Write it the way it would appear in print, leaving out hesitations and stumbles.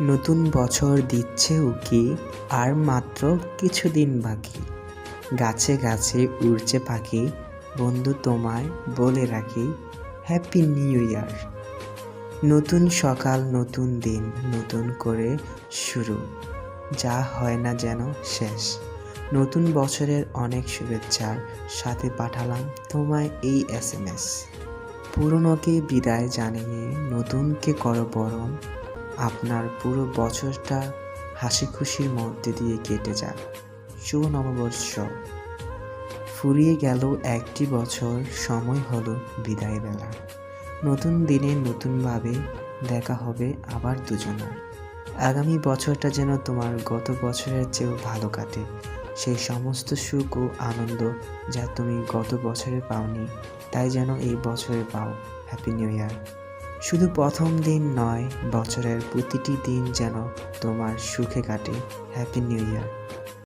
নতুন বছর দিচ্ছে উকি, আর মাত্র কিছুদিন বাকি। গাছে গাছে উড়ছে পাখি, বন্ধু তোমায় বলে রাখি, হ্যাপি নিউ ইয়ার। নতুন সকাল, নতুন দিন, নতুন করে শুরু, যা হয় না যেন শেষ। নতুন বছরের অনেক শুভেচ্ছার সাথে পাঠালাম তোমায় এই SMS। পুরনোকে বিদায় জানিয়ে নতুনকে করো বরণ, আপনার পুরো বছরটা হাসি খুশির মধ্যে দিয়ে কেটে যাক। শুভ নববর্ষ। ফুরিয়ে গেল একটি বছর, সময় হলো বিদায় বেলা। নতুন দিনে নতুনভাবে দেখা হবে আবার দুজনার। আগামী বছরটা যেন তোমার গত বছরের চেয়েও ভালো কাটে। সেই সমস্ত সুখ ও আনন্দ যা তুমি গত বছরে পাওনি, তাই যেন এই বছরে পাও। Happy new year. শুধু প্রথম দিন নয়, বছরের প্রতিটি দিন যেন তোমার সুখে কাটে। Happy new year.